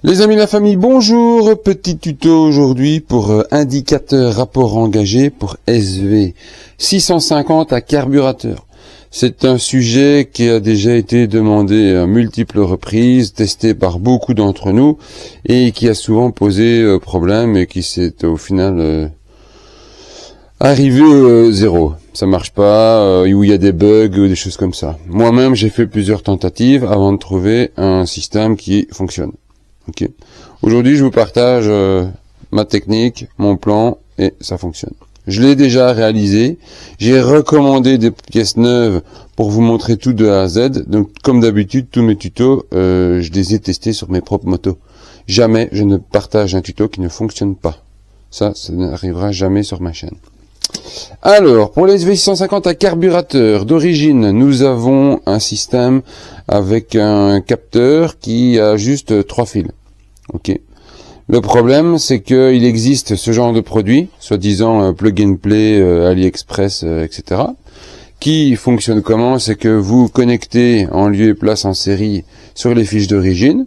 Les amis de la famille, bonjour. Petit tuto aujourd'hui pour indicateur rapport engagé pour SV650 à carburateur. C'est un sujet qui a déjà été demandé à multiples reprises, testé par beaucoup d'entre nous et qui a souvent posé problème et qui s'est au final arrivé zéro. Ça marche pas, où il y a des bugs ou des choses comme ça. Moi-même, j'ai fait plusieurs tentatives avant de trouver un système qui fonctionne. Ok. Aujourd'hui, je vous partage ma technique, mon plan, et ça fonctionne. Je l'ai déjà réalisé. J'ai recommandé des pièces neuves pour vous montrer tout de A à Z. Donc, comme d'habitude, tous mes tutos, je les ai testés sur mes propres motos. Jamais je ne partage un tuto qui ne fonctionne pas. Ça n'arrivera jamais sur ma chaîne. Alors, pour les SV650 à carburateur d'origine, nous avons un système avec un capteur qui a juste 3 fils. Ok. Le problème, c'est qu'il existe ce genre de produit, soi-disant plug and play, AliExpress, etc., qui fonctionne comment? C'est que vous connectez en lieu et place en série sur les fiches d'origine,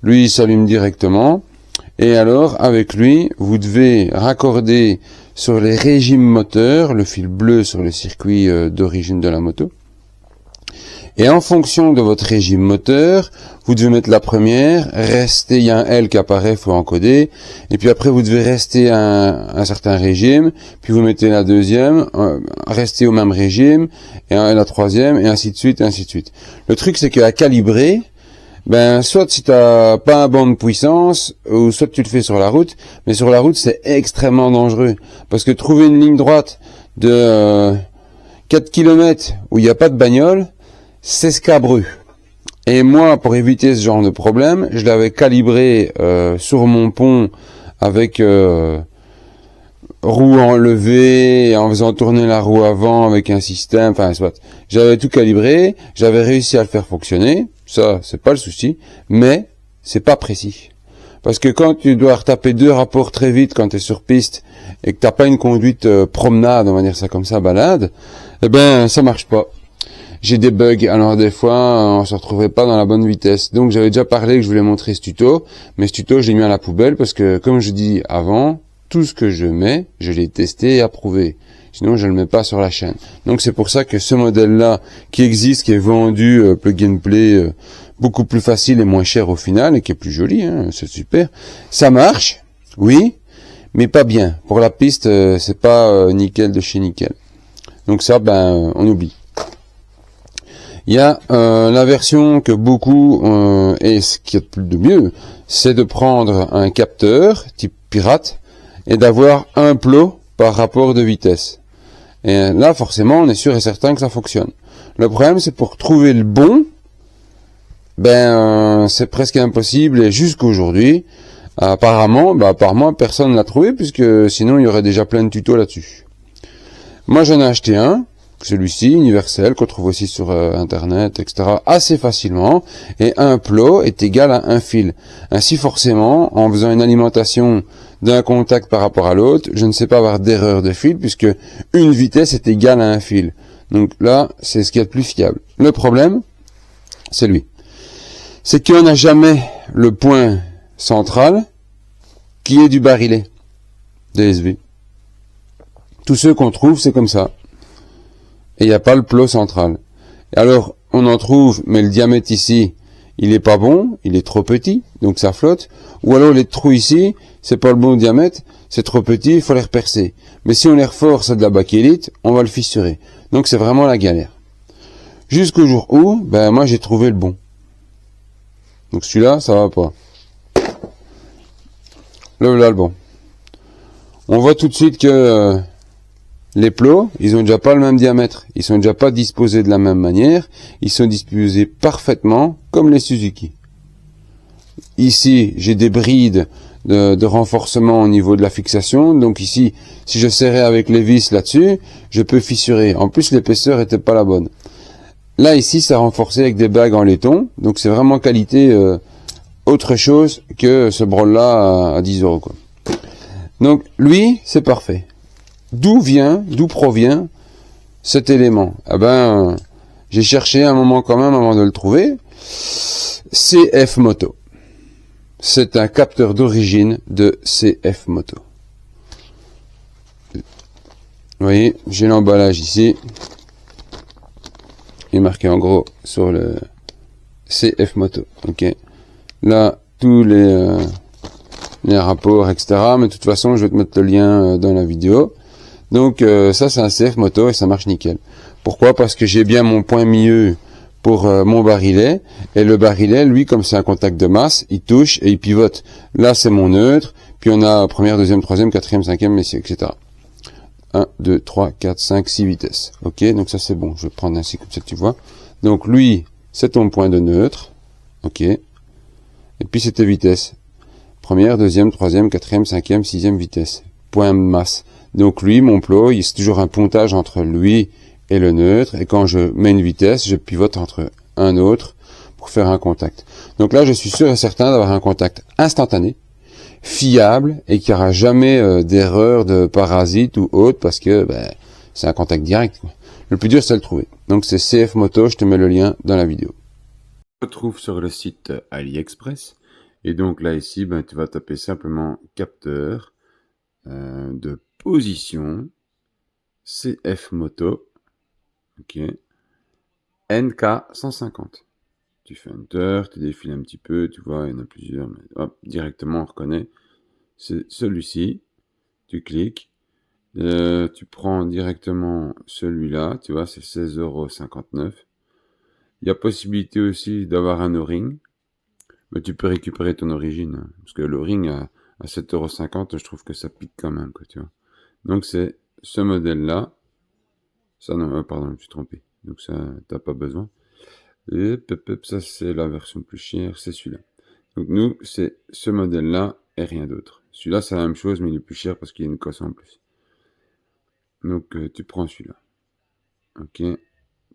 lui il s'allume directement, et alors avec lui, vous devez raccorder sur les régimes moteurs, le fil bleu sur le circuit d'origine de la moto. Et en fonction de votre régime moteur, vous devez mettre la première, rester, il y a un L qui apparaît, il faut encoder, et puis après vous devez rester à un certain régime, puis vous mettez la deuxième, rester au même régime, et la troisième, et ainsi de suite, et ainsi de suite. Le truc c'est qu'à calibrer, soit si t'as pas un banc de puissance, ou soit tu le fais sur la route, mais sur la route c'est extrêmement dangereux, parce que trouver une ligne droite de 4 km où il n'y a pas de bagnole, c'est scabreux. Et moi, pour éviter ce genre de problème, je l'avais calibré sur mon pont avec roue enlevée, en faisant tourner la roue avant avec un système, enfin soit. J'avais tout calibré, j'avais réussi à le faire fonctionner, ça c'est pas le souci, mais c'est pas précis. Parce que quand tu dois retaper 2 rapports très vite quand tu es sur piste et que t'as pas une conduite promenade, on va dire ça comme ça, balade, ça marche pas. J'ai des bugs, alors des fois on se retrouvait pas dans la bonne vitesse. Donc j'avais déjà parlé que je voulais montrer ce tuto, mais ce tuto je l'ai mis à la poubelle parce que comme je dis avant, tout ce que je mets, je l'ai testé et approuvé. Sinon je le mets pas sur la chaîne. Donc c'est pour ça que ce modèle-là qui existe, qui est vendu plug and play, beaucoup plus facile et moins cher au final et qui est plus joli, hein, c'est super. Ça marche, oui, mais pas bien. Pour la piste, c'est pas nickel de chez nickel. Donc ça, on oublie. Il y a la version que beaucoup, et ce qu'il y a de mieux, c'est de prendre un capteur type pirate et d'avoir un plot par rapport de vitesse. Et là, forcément, on est sûr et certain que ça fonctionne. Le problème, c'est pour trouver le bon, c'est presque impossible. Et jusqu'aujourd'hui, apparemment, par moi, personne ne l'a trouvé, puisque sinon, il y aurait déjà plein de tutos là-dessus. Moi, j'en ai acheté un. Celui-ci, universel, qu'on trouve aussi sur Internet, etc., assez facilement, et un plot est égal à un fil. Ainsi, forcément, en faisant une alimentation d'un contact par rapport à l'autre, je ne sais pas avoir d'erreur de fil, puisque une vitesse est égale à un fil. Donc là, c'est ce qu'il y a de plus fiable. Le problème, c'est lui. C'est qu'on n'a jamais le point central qui est du barillet DSV. Tous ceux qu'on trouve, c'est comme ça. Et il n'y a pas le plot central. Et alors, on en trouve, mais le diamètre ici, il est pas bon, il est trop petit, donc ça flotte. Ou alors les trous ici, c'est pas le bon diamètre, c'est trop petit, il faut les repercer. Mais si on les reforce à de la bakélite, on va le fissurer. Donc c'est vraiment la galère. Jusqu'au jour où, moi j'ai trouvé le bon. Donc celui-là, ça va pas. Là, le bon. On voit tout de suite que les plots, ils ont déjà pas le même diamètre, ils sont déjà pas disposés de la même manière, ils sont disposés parfaitement comme les Suzuki. Ici, j'ai des brides de renforcement au niveau de la fixation, donc ici, si je serrais avec les vis là-dessus, je peux fissurer. En plus, l'épaisseur était pas la bonne. Là, ici, c'est renforcé avec des bagues en laiton, donc c'est vraiment qualité autre chose que ce brol-là à 10 €, quoi. Donc, lui, c'est parfait. D'où provient cet élément? J'ai cherché un moment quand même avant de le trouver. CF Moto. c'est un capteur d'origine de CF Moto. Vous voyez, j'ai l'emballage ici. Il est marqué en gros sur le CF Moto. Ok. Là, tous les rapports, etc. Mais de toute façon, je vais te mettre le lien dans la vidéo. Donc ça, c'est un CF Moto et ça marche nickel. Pourquoi? Parce que j'ai bien mon point milieu pour mon barillet. Et le barillet, lui, comme c'est un contact de masse, il touche et il pivote. Là, c'est mon neutre. Puis on a première, deuxième, troisième, quatrième, cinquième, etc. 1, 2, 3, 4, 5, 6 vitesses. Ok, donc ça c'est bon. Je vais prendre ainsi comme ça, tu vois. Donc lui, c'est ton point de neutre. Ok. Et puis c'est tes vitesses. Première, deuxième, troisième, quatrième, cinquième, sixième vitesse. Point de masse. Donc lui, mon plot, c'est toujours un pontage entre lui et le neutre. Et quand je mets une vitesse, je pivote entre un autre pour faire un contact. Donc là, je suis sûr et certain d'avoir un contact instantané, fiable, et qu'il n'y aura jamais d'erreur de parasite ou autre, parce que c'est un contact direct, quoi. Le plus dur, c'est de le trouver. Donc c'est CF Moto, je te mets le lien dans la vidéo. Je te retrouve sur le site AliExpress. Et donc là, ici, tu vas taper simplement capteur de position CF Moto. Ok. NK150. Tu fais Enter, tu défiles un petit peu, tu vois, il y en a plusieurs, mais hop, directement on reconnaît. C'est celui-ci. Tu cliques. Tu prends directement celui-là, tu vois, c'est 16,59 €. Il y a possibilité aussi d'avoir un O-ring. Mais tu peux récupérer ton origine, hein, parce que l'O-ring à 7,50 €, je trouve que ça pique quand même, quoi, tu vois. Donc c'est ce modèle-là. Ça, non, pardon, je me suis trompé. Donc ça, t'as pas besoin. Et ça, c'est la version plus chère, c'est celui-là. Donc nous, c'est ce modèle-là et rien d'autre. Celui-là, c'est la même chose, mais il est plus cher parce qu'il y a une cosse en plus. Donc tu prends celui-là. Ok,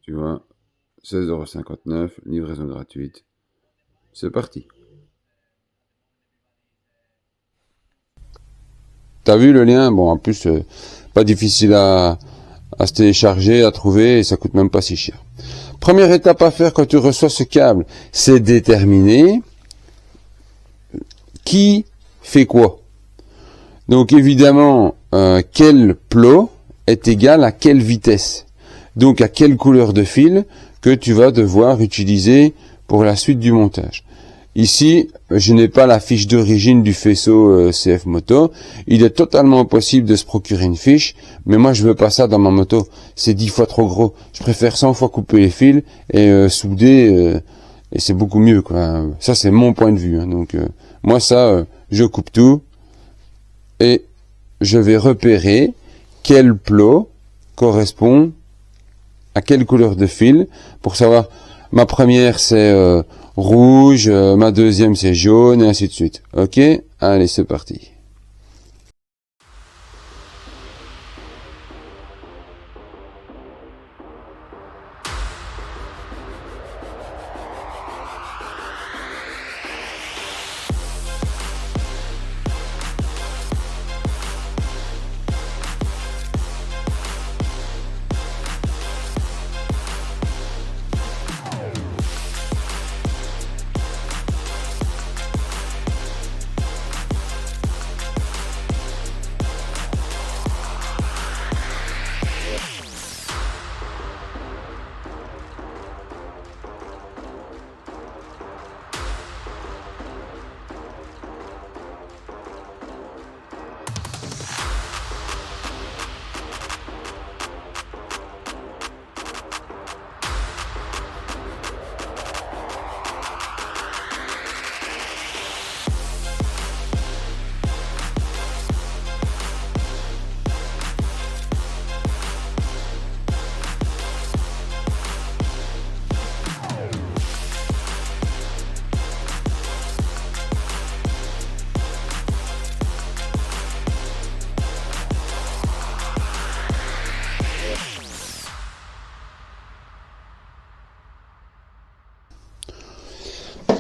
tu vois, 16,59 €, livraison gratuite. C'est parti. T'as vu le lien? Bon, en plus, pas difficile à se télécharger, à trouver, et ça coûte même pas si cher. Première étape à faire quand tu reçois ce câble, c'est déterminer qui fait quoi. Donc évidemment, quel plot est égal à quelle vitesse. Donc à quelle couleur de fil que tu vas devoir utiliser pour la suite du montage. Ici, je n'ai pas la fiche d'origine du faisceau CF Moto. Il est totalement possible de se procurer une fiche, mais moi je veux pas ça dans ma moto. C'est 10 fois trop gros. Je préfère 100 fois couper les fils et souder, et c'est beaucoup mieux, quoi. Ça c'est mon point de vue, hein. Donc moi ça, je coupe tout et je vais repérer quel plot correspond à quelle couleur de fil pour savoir. Ma première c'est rouge, ma deuxième c'est jaune, et ainsi de suite. Ok, allez, c'est parti.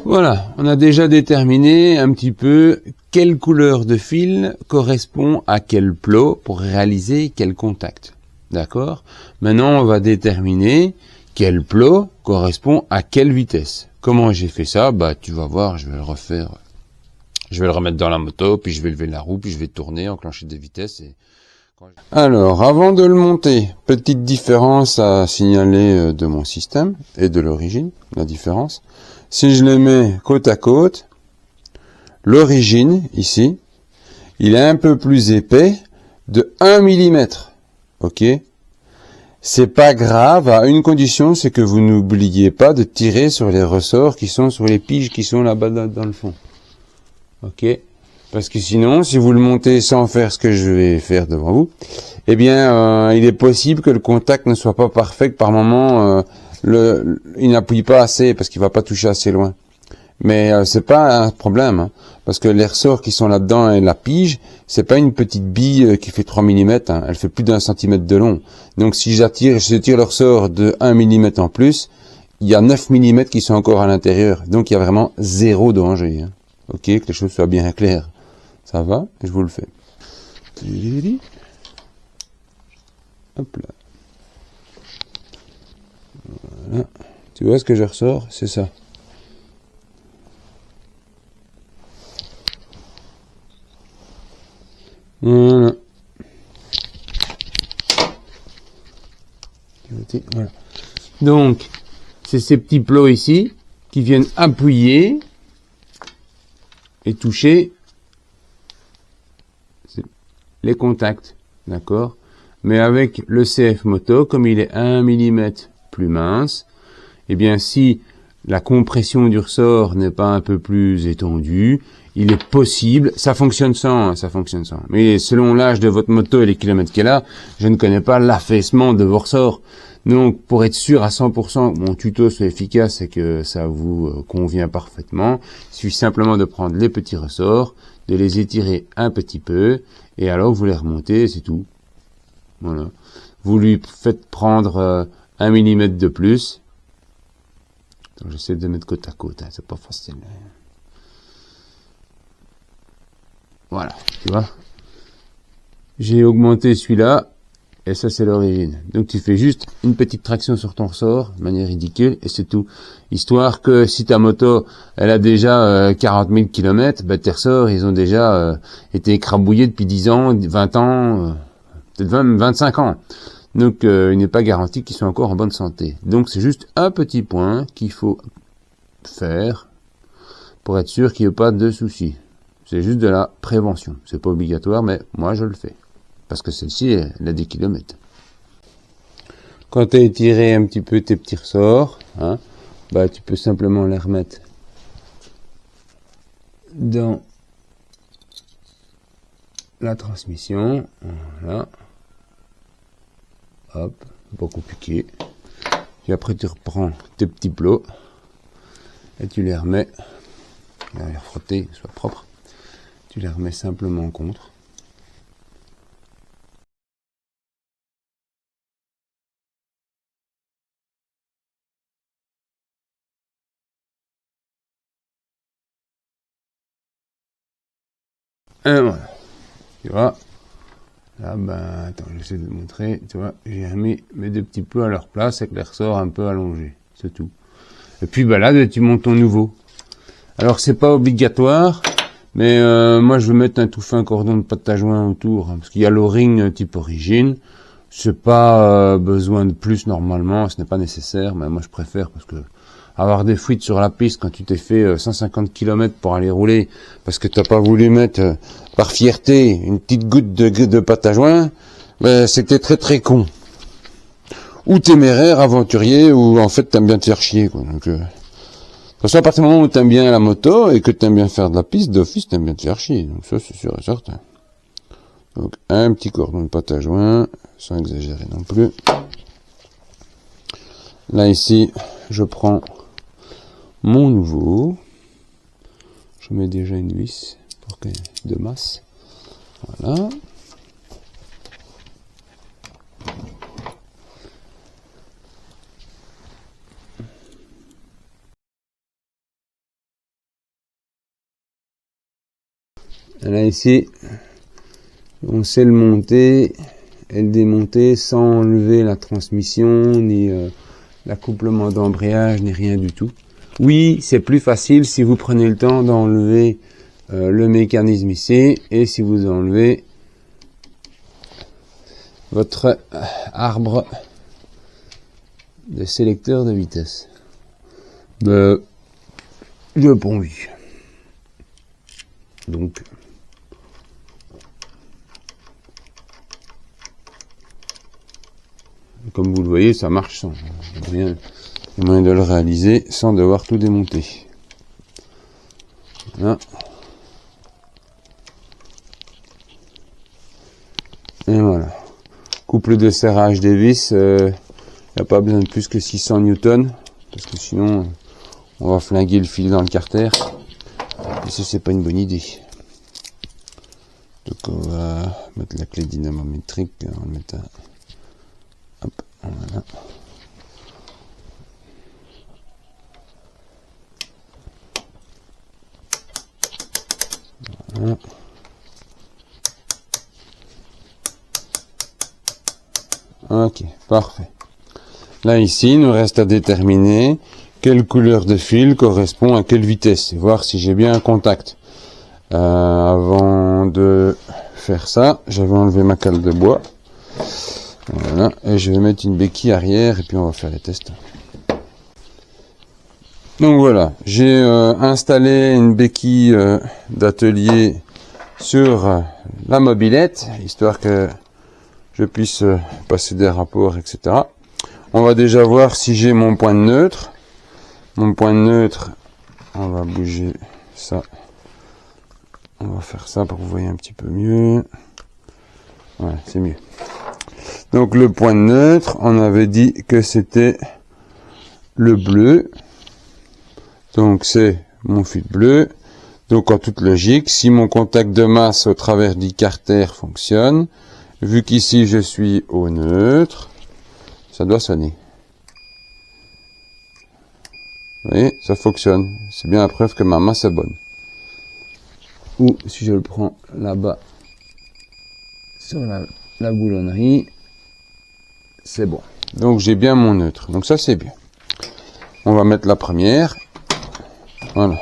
Voilà, on a déjà déterminé un petit peu quelle couleur de fil correspond à quel plot pour réaliser quel contact. D'accord? Maintenant, on va déterminer quel plot correspond à quelle vitesse. Comment j'ai fait ça? Tu vas voir, je vais le refaire Je vais le remettre dans la moto, puis je vais lever la roue, puis je vais tourner, enclencher des vitesses. Alors, avant de le monter, petite différence à signaler de mon système et de l'origine, la différence. Si je les mets côte à côte, l'origine, ici, il est un peu plus épais de 1 mm. Ok? C'est pas grave, à une condition, c'est que vous n'oubliez pas de tirer sur les ressorts qui sont sur les piges qui sont là-bas dans le fond. Ok? Parce que sinon, si vous le montez sans faire ce que je vais faire devant vous, eh bien, il est possible que le contact ne soit pas parfait, que par moment, il n'appuie pas assez, parce qu'il va pas toucher assez loin. Mais c'est pas un problème, hein, parce que les ressorts qui sont là-dedans et la pige, c'est pas une petite bille qui fait 3 mm, hein, elle fait plus d'1 cm de long. Donc si je tire le ressort de 1 mm en plus, il y a 9 mm qui sont encore à l'intérieur. Donc il y a vraiment zéro danger. Hein. Ok, que les choses soient bien claires. Ça va? Je vous le fais. Hop là. Voilà. Tu vois ce que je ressors? C'est ça. Voilà. Voilà. Donc, c'est ces petits plots ici qui viennent appuyer et toucher les contacts, d'accord? Mais avec le CF Moto, comme il est 1 mm plus mince, eh bien si la compression du ressort n'est pas un peu plus étendue, il est possible, ça fonctionne sans, hein, ça fonctionne sans. Mais selon l'âge de votre moto et les kilomètres qu'elle a, je ne connais pas l'affaissement de vos ressorts. Donc, pour être sûr à 100% que mon tuto soit efficace et que ça vous convient parfaitement, il suffit simplement de prendre les petits ressorts, de les étirer un petit peu, et alors vous les remontez, c'est tout. Voilà. Vous lui faites prendre 1 mm de plus. J'essaie de mettre côte à côte, hein, c'est pas facile. Voilà, tu vois. J'ai augmenté celui-là, et ça c'est l'origine. Donc tu fais juste une petite traction sur ton ressort, de manière ridicule, et c'est tout. Histoire que si ta moto, elle a déjà 40 000 km, bah, tes ressorts, ils ont déjà été écrabouillés depuis 10 ans, 20 ans, peut-être 25 ans. Donc il n'est pas garanti qu'ils soient encore en bonne santé. Donc c'est juste un petit point qu'il faut faire pour être sûr qu'il n'y ait pas de soucis. C'est juste de la prévention. C'est pas obligatoire, mais moi je le fais. Parce que celle-ci, elle a des kilomètres. Quand tu as étiré un petit peu tes petits ressorts, hein, bah, tu peux simplement les remettre dans la transmission. Voilà. Hop, pas compliqué. Puis après tu reprends tes petits plots et tu les remets, les frotter, soit propre. Tu les remets simplement contre. Et voilà. Tu vois. Là, ben, attends, j'essaie de te montrer. Tu vois, j'ai remis mes deux petits plots à leur place avec les ressorts un peu allongés. C'est tout. Et puis, ben là, tu montes ton nouveau. Alors, c'est pas obligatoire. Mais moi, je vais mettre un tout fin cordon de pâte à joint autour, hein, parce qu'il y a l'o-ring type origine. C'est pas besoin de plus normalement, ce n'est pas nécessaire, mais moi je préfère parce que avoir des fuites sur la piste quand tu t'es fait 150 km pour aller rouler, parce que t'as pas voulu mettre par fierté une petite goutte de pâte à joint, ben, c'était très très con. Ou téméraire, aventurier, ou en fait t'aimes bien te faire chier, quoi. Donc, parce qu'à partir du moment où t'aimes bien la moto et que t'aimes bien faire de la piste, d'office t'aimes bien te faire chier. Donc ça c'est sûr et certain. Donc un petit cordon de pâte à joint, sans exagérer non plus. Là ici, je prends mon nouveau. Je mets déjà une vis pour que de masse. Voilà. Là ici, on sait le monter et le démonter sans enlever la transmission, ni l'accouplement d'embrayage, ni rien du tout. Oui, c'est plus facile si vous prenez le temps d'enlever le mécanisme ici, et si vous enlevez votre arbre de sélecteur de vitesse. Je n'ai pas envie. Donc, comme vous le voyez, ça marche sans. Il y a moyen de le réaliser sans devoir tout démonter. Voilà. Et voilà. Couple de serrage des vis, il n'y a pas besoin de plus que 600 newtons, parce que sinon on va flinguer le fil dans le carter. Et ça, c'est pas une bonne idée. Donc on va mettre la clé dynamométrique, on va mettre un... Hop, voilà. Voilà. Ok, parfait. Là, ici, il nous reste à déterminer quelle couleur de fil correspond à quelle vitesse, et voir si j'ai bien un contact. Avant de faire ça, j'avais enlevé ma cale de bois. Voilà, et je vais mettre une béquille arrière, et puis on va faire les tests. Donc voilà, j'ai installé une béquille d'atelier sur la mobilette, histoire que je puisse passer des rapports, etc. On va déjà voir si j'ai mon point de neutre. Mon point de neutre, on va bouger ça. On va faire ça pour que vous voyez un petit peu mieux. Voilà, c'est mieux. Donc le point de neutre, on avait dit que c'était le bleu. Donc c'est mon fil bleu. Donc en toute logique, si mon contact de masse au travers du carter fonctionne, vu qu'ici je suis au neutre, ça doit sonner. Vous voyez, ça fonctionne. C'est bien la preuve que ma masse est bonne. Ou si je le prends là-bas, sur la boulonnerie, c'est bon. Donc j'ai bien mon neutre. Donc ça c'est bien. On va mettre la première. Voilà.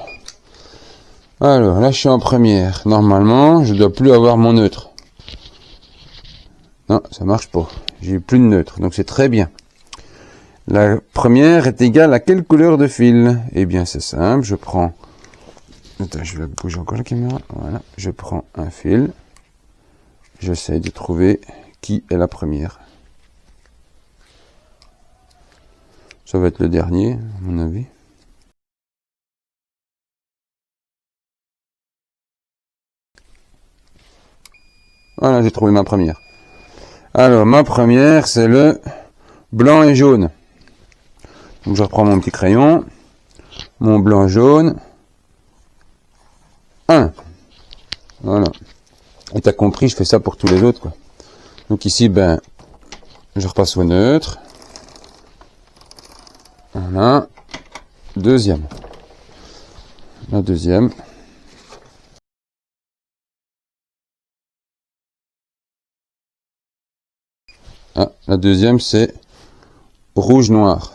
Alors là je suis en première. Normalement, je dois plus avoir mon neutre. Non, ça marche pas. J'ai plus de neutre. Donc c'est très bien. La première est égale à quelle couleur de fil? Eh bien, c'est simple, je prends... Attends, je vais bouger encore la caméra. Voilà, je prends un fil. J'essaie de trouver qui est la première. Ça va être le dernier, à mon avis. Voilà, j'ai trouvé ma première. Alors, ma première, c'est le blanc et jaune. Donc, je reprends mon petit crayon. Mon blanc jaune. 1. Voilà. Et t'as compris, je fais ça pour tous les autres, quoi. Donc ici, ben, je repasse au neutre. Voilà. Deuxième. La deuxième. Ah, la deuxième, c'est rouge-noir.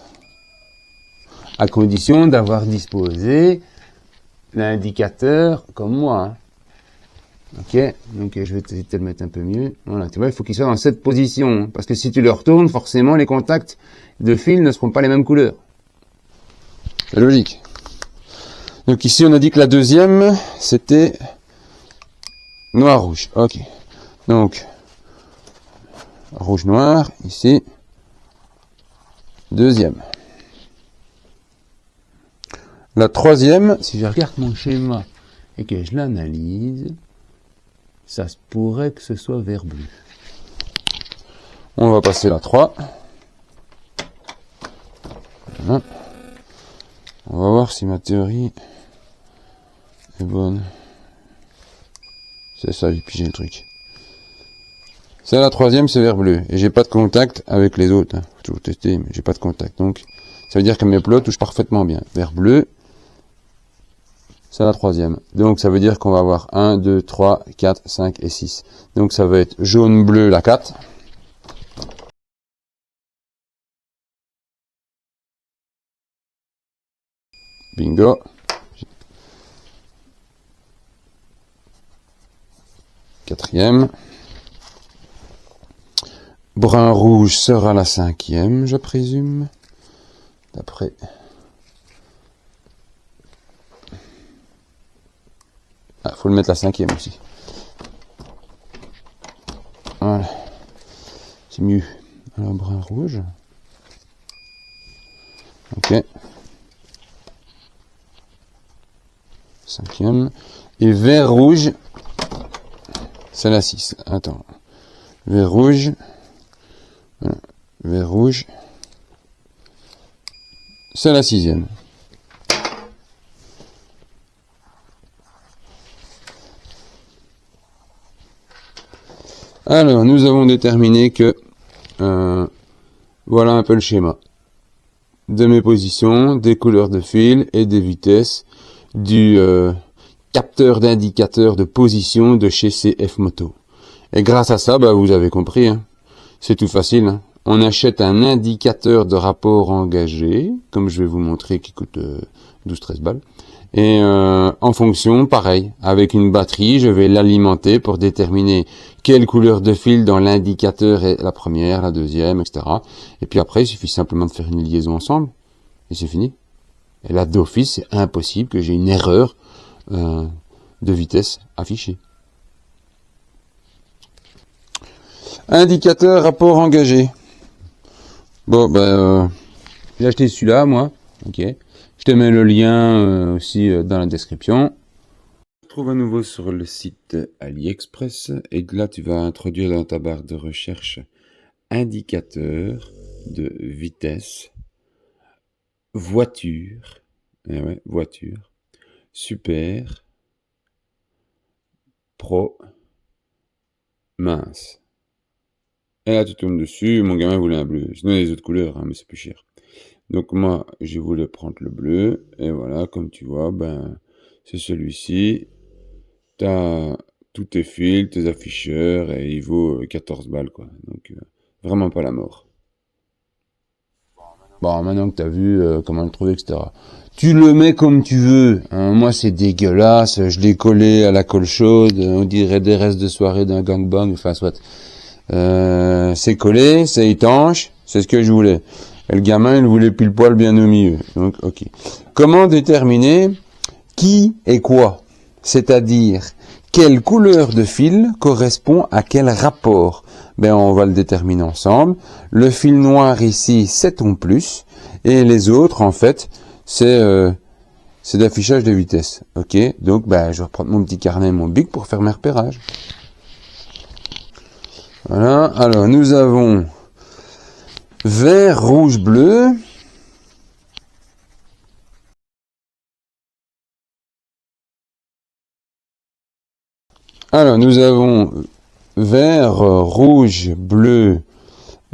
À condition d'avoir disposé l'indicateur comme moi. Hein. Ok, donc je vais te le mettre un peu mieux. Voilà, tu vois, il faut qu'il soit dans cette position. Parce que si tu le retournes, forcément, les contacts de fil ne seront pas les mêmes couleurs. C'est logique. Donc ici, on a dit que la deuxième, c'était noir-rouge. Ok. Donc, rouge-noir, ici. Deuxième. La troisième, si je regarde mon schéma et que je l'analyse, ça se pourrait que ce soit vert bleu. On va passer la 3. Voilà. On va voir si ma théorie est bonne. C'est ça, j'ai pigé le truc. C'est la troisième, c'est vert bleu. Et j'ai pas de contact avec les autres. Hein. Faut toujours tester, mais j'ai pas de contact. Donc, ça veut dire que mes plots touchent parfaitement bien. Vert bleu, c'est la troisième. Donc, ça veut dire qu'on va avoir 1, 2, 3, 4, 5 et 6. Donc, ça va être jaune-bleu la 4. Bingo. quatrième. Brun rouge sera la cinquième, je présume. D'après. Ah, faut le mettre la cinquième aussi. Voilà. C'est mieux. Alors, brun rouge. Ok. Cinquième. Et vert rouge, c'est la 6. Attends. Vert rouge. Voilà. Vert rouge. C'est la 6e. Alors, nous avons déterminé que voilà un peu le schéma de mes positions, des couleurs de fil et des vitesses du capteur d'indicateur de position de chez CF Moto. Et grâce à ça, bah, vous avez compris, hein, c'est tout facile. Hein. On achète un indicateur de rapport engagé, comme je vais vous montrer, qui coûte 12-13 balles. Et en fonction, pareil, avec une batterie, je vais l'alimenter pour déterminer quelle couleur de fil dans l'indicateur est la première, la deuxième, etc. Et puis après, il suffit simplement de faire une liaison ensemble, et c'est fini. Et là, d'office, c'est impossible que j'ai une erreur de vitesse affichée. Indicateur rapport engagé. Bon, ben, j'ai acheté celui-là, moi. Ok. Je te mets le lien aussi dans la description. On se trouve à nouveau sur le site AliExpress. Et là, tu vas introduire dans ta barre de recherche indicateur de vitesse, voiture, ouais, voiture, super, pro, mince. Et là, tu tournes dessus. Mon gamin voulait un bleu. Sinon, il y a les autres couleurs, hein, mais c'est plus cher. Donc moi, je voulais prendre le bleu. Et voilà, comme tu vois, ben, c'est celui-ci. Tu as tous tes fils, tes afficheurs, et il vaut 14 balles, quoi. Donc, vraiment pas la mort. Bon, maintenant que tu as vu comment le trouver, etc. Tu le mets comme tu veux. Hein. Moi, c'est dégueulasse. Je l'ai collé à la colle chaude. On dirait des restes de soirée d'un gangbang. Enfin, soit. C'est collé, c'est étanche. C'est ce que je voulais. Et le gamin, il voulait pile poil bien au milieu. Donc, ok. Comment déterminer qui et quoi? C'est-à-dire, quelle couleur de fil correspond à quel rapport? Ben, on va le déterminer ensemble. Le fil noir ici, c'est ton plus. Et les autres, en fait, c'est d'affichage de vitesse. Ok? Donc, ben, je vais reprendre mon petit carnet et mon bic pour faire mes repérages. Voilà. Alors, nous avons vert, rouge, bleu. Alors, nous avons vert, rouge, bleu,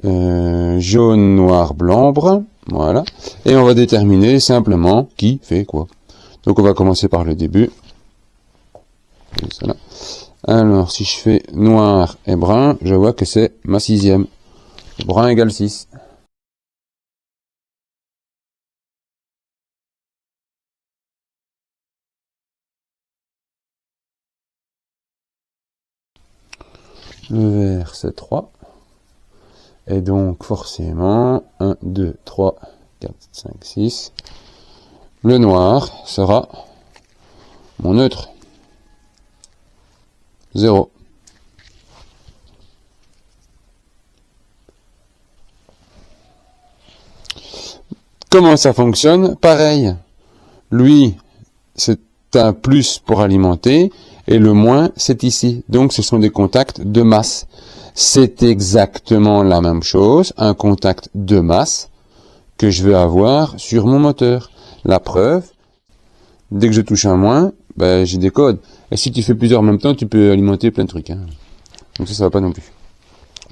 jaune, noir, blanc, brun. Voilà. Et on va déterminer simplement qui fait quoi. Donc, on va commencer par le début. Voilà. Alors, si je fais noir et brun, je vois que c'est ma 6e. Brun égale 6. Le vert, c'est 3. Et donc, forcément, 1, 2, 3, 4, 5, 6. Le noir sera mon neutre. 0. Comment ça fonctionne? Pareil. Lui, c'est un plus pour alimenter. Et le moins, c'est ici. Donc, ce sont des contacts de masse. C'est exactement la même chose, un contact de masse que je vais avoir sur mon moteur. La preuve, dès que je touche un moins, ben, j'ai des codes. Et si tu fais plusieurs en même temps, tu peux alimenter plein de trucs. Hein. Donc ça va pas non plus.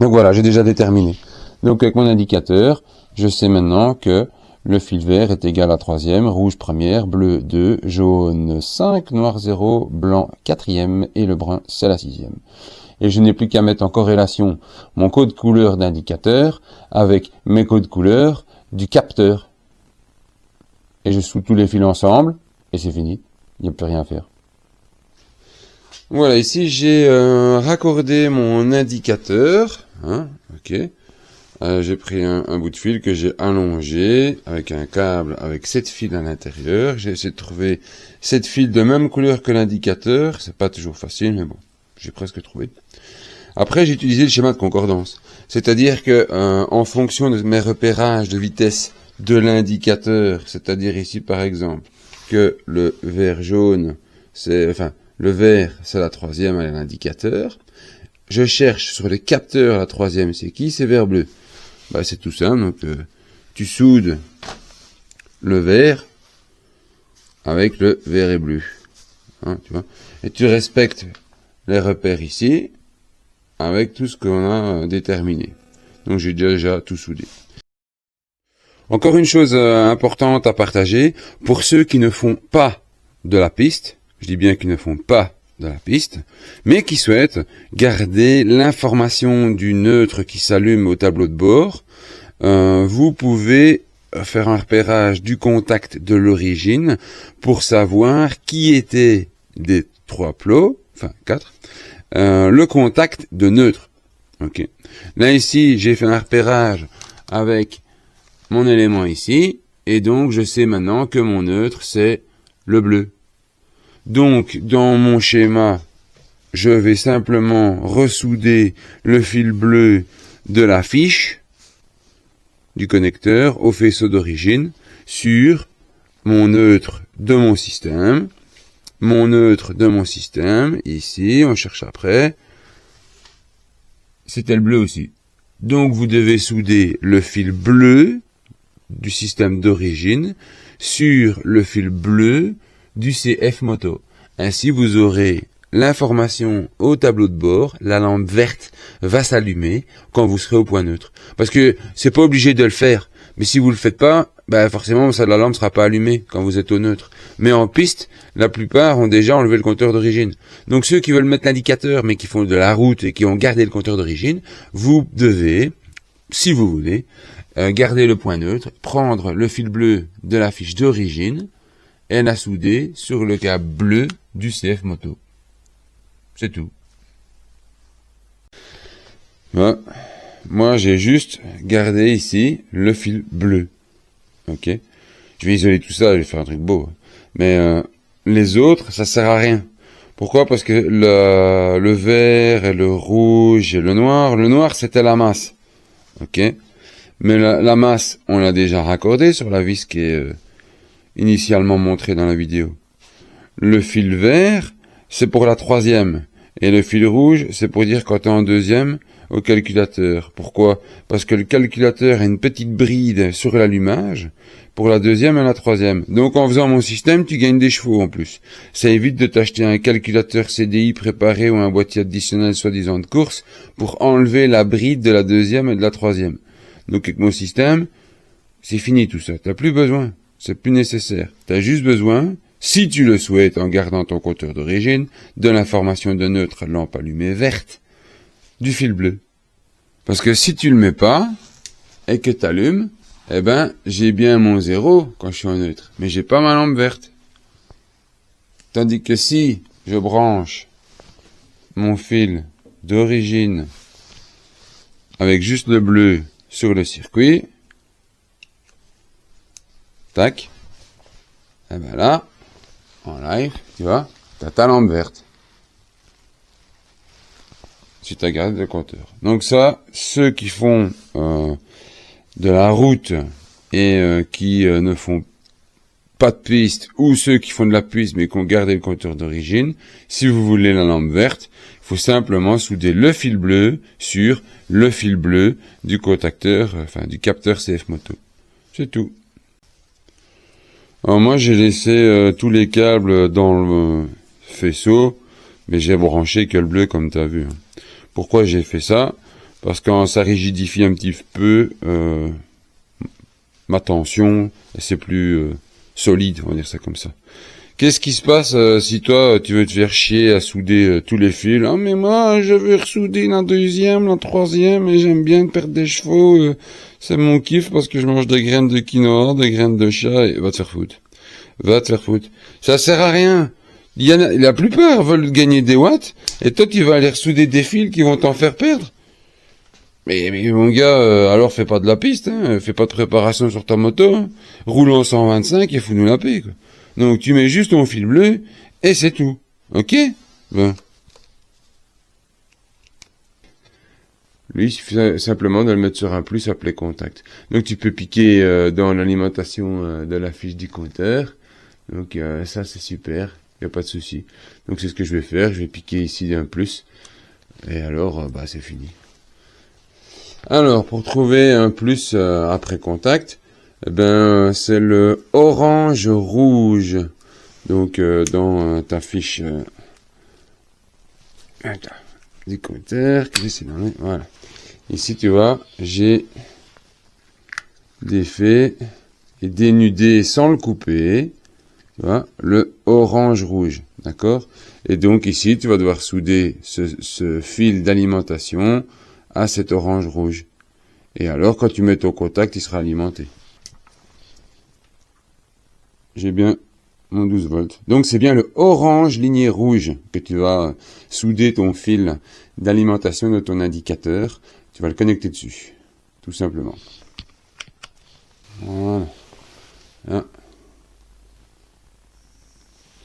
Donc voilà, j'ai déjà déterminé. Donc avec mon indicateur, je sais maintenant que le fil vert est égal à 3e, rouge première, bleu 2, jaune 5, noir 0, blanc 4e et le brun c'est la 6e. Et je n'ai plus qu'à mettre en corrélation mon code couleur d'indicateur avec mes codes couleurs du capteur. Et je soude tous les fils ensemble et c'est fini. Il n'y a plus rien à faire. Voilà, ici j'ai raccordé mon indicateur. Hein, ok. J'ai pris un bout de fil que j'ai allongé avec un câble avec 7 fils à l'intérieur. J'ai essayé de trouver 7 fils de même couleur que l'indicateur. C'est pas toujours facile, mais bon, j'ai presque trouvé. Après, j'ai utilisé le schéma de concordance. C'est-à-dire que en fonction de mes repérages de vitesse de l'indicateur, c'est-à-dire ici par exemple que le vert jaune, le vert, c'est la troisième à l'indicateur. Je cherche sur les capteurs la troisième, c'est qui? C'est vert bleu. Bah, c'est tout simple. Donc, tu soudes le vert avec le vert et bleu. Hein, tu vois. Et tu respectes les repères ici avec tout ce qu'on a déterminé. Donc, j'ai déjà tout soudé. Encore une chose importante à partager, pour ceux qui ne font pas de la piste, je dis bien qu'ils ne font pas de la piste, mais qui souhaitent garder l'information du neutre qui s'allume au tableau de bord, vous pouvez faire un repérage du contact de l'origine pour savoir qui était des 3 plots, enfin 4, le contact de neutre. Ok. Là ici, j'ai fait un repérage avec mon élément ici, et donc je sais maintenant que mon neutre c'est le bleu. Donc, dans mon schéma, je vais simplement ressouder le fil bleu de la fiche du connecteur au faisceau d'origine sur mon neutre de mon système. Mon neutre de mon système, ici, on cherche après, c'était le bleu aussi. Donc, vous devez souder le fil bleu du système d'origine sur le fil bleu du CF moto. Ainsi, vous aurez l'information au tableau de bord, la lampe verte va s'allumer quand vous serez au point neutre. Parce que c'est pas obligé de le faire, mais si vous le faites pas, bah forcément la lampe sera pas allumée quand vous êtes au neutre. Mais en piste, la plupart ont déjà enlevé le compteur d'origine. Donc ceux qui veulent mettre l'indicateur mais qui font de la route et qui ont gardé le compteur d'origine, vous devez, si vous voulez, garder le point neutre, prendre le fil bleu de la fiche d'origine et la souder sur le câble bleu du CF moto. C'est tout. Bon. Moi, j'ai juste gardé ici le fil bleu. Ok. Je vais isoler tout ça, je vais faire un truc beau. Mais les autres, ça sert à rien. Pourquoi? Parce que le vert et le rouge et le noir c'était la masse. Ok. Mais la masse, on l'a déjà raccordée sur la vis qui est initialement montrée dans la vidéo. Le fil vert, c'est pour la troisième. Et le fil rouge, c'est pour dire quand tu es en deuxième au calculateur. Pourquoi? Parce que le calculateur a une petite bride sur l'allumage pour la deuxième et la troisième. Donc en faisant mon système, tu gagnes des chevaux en plus. Ça évite de t'acheter un calculateur CDI préparé ou un boîtier additionnel soi-disant de course pour enlever la bride de la deuxième et de la troisième. Donc avec mon système, c'est fini tout ça. T'as plus besoin. C'est plus nécessaire. T'as juste besoin, si tu le souhaites en gardant ton compteur d'origine, de l'information de neutre lampe allumée verte, du fil bleu. Parce que si tu le mets pas, et que t'allumes, eh ben, j'ai bien mon 0 quand je suis en neutre, mais j'ai pas ma lampe verte. Tandis que si je branche mon fil d'origine avec juste le bleu sur le circuit, tac, et ben là, en live, tu vois, t'as ta lampe verte. Si tu as gardé le compteur. Donc ça, ceux qui font de la route et qui ne font pas de piste, ou ceux qui font de la piste mais qui ont gardé le compteur d'origine, si vous voulez la lampe verte, il faut simplement souder le fil bleu sur le fil bleu du contacteur, enfin du capteur CF moto. C'est tout. Alors moi j'ai laissé tous les câbles dans le faisceau, mais j'ai branché que le bleu comme tu as vu. Pourquoi j'ai fait ça? Parce que ça rigidifie un petit peu ma tension, et c'est plus solide, on va dire ça comme ça. Qu'est-ce qui se passe si toi tu veux te faire chier à souder tous les fils? Ah mais moi je veux ressouder la deuxième, la troisième, et j'aime bien perdre des chevaux, c'est mon kiff parce que je mange des graines de quinoa, des graines de chat, et va te faire foutre. Va te faire foutre. Ça sert à rien. La plupart veulent gagner des watts, et toi tu vas aller ressouder des fils qui vont t'en faire perdre. Mais mon gars, alors fais pas de la piste, hein, fais pas de préparation sur ta moto, hein. Roule en 125 et fous-nous la paix, quoi. Donc tu mets juste ton fil bleu, et c'est tout. Ok? Ben. Lui, il suffit simplement de le mettre sur un plus appelé contact. Donc tu peux piquer dans l'alimentation de la fiche du compteur. Donc ça c'est super, il n'y a pas de souci. Donc c'est ce que je vais faire, je vais piquer ici un plus. Et alors, bah c'est fini. Alors, pour trouver un plus après contact, eh ben c'est le orange rouge. Donc dans ta fiche du compteur, voilà. Ici tu vois, j'ai défait et dénudé sans le couper, tu vois, le orange rouge, d'accord? Et donc ici tu vas devoir souder ce fil d'alimentation à cet orange rouge. Et alors quand tu mets ton contact, il sera alimenté. J'ai bien mon 12 volts. Donc c'est bien le orange ligné rouge que tu vas souder ton fil d'alimentation de ton indicateur. Tu vas le connecter dessus, tout simplement. Voilà. Là.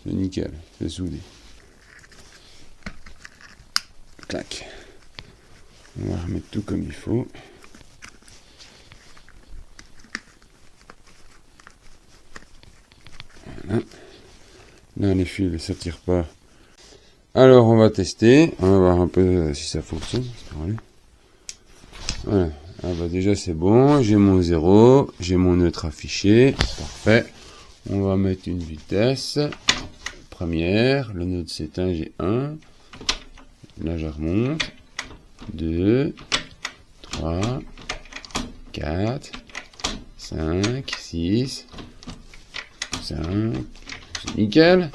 C'est nickel, c'est soudé. Clac. On va remettre tout comme il faut. Voilà. Là, les fils, ça tire pas. Alors, on va tester. On va voir un peu si ça fonctionne. Voilà. Ah bah déjà, c'est bon. J'ai mon 0. J'ai mon neutre affiché. Parfait. On va mettre une vitesse. Première. Le nœud s'éteint, j'ai 1. Là, je remonte. 2. 3. 4. 5. 6. 5. C'est nickel.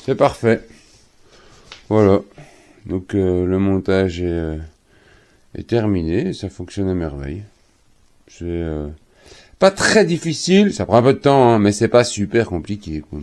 C'est parfait. Voilà. Donc le montage est terminé. Ça fonctionne à merveille. C'est pas très difficile. Ça prend un peu de temps, hein, mais c'est pas super compliqué, quoi.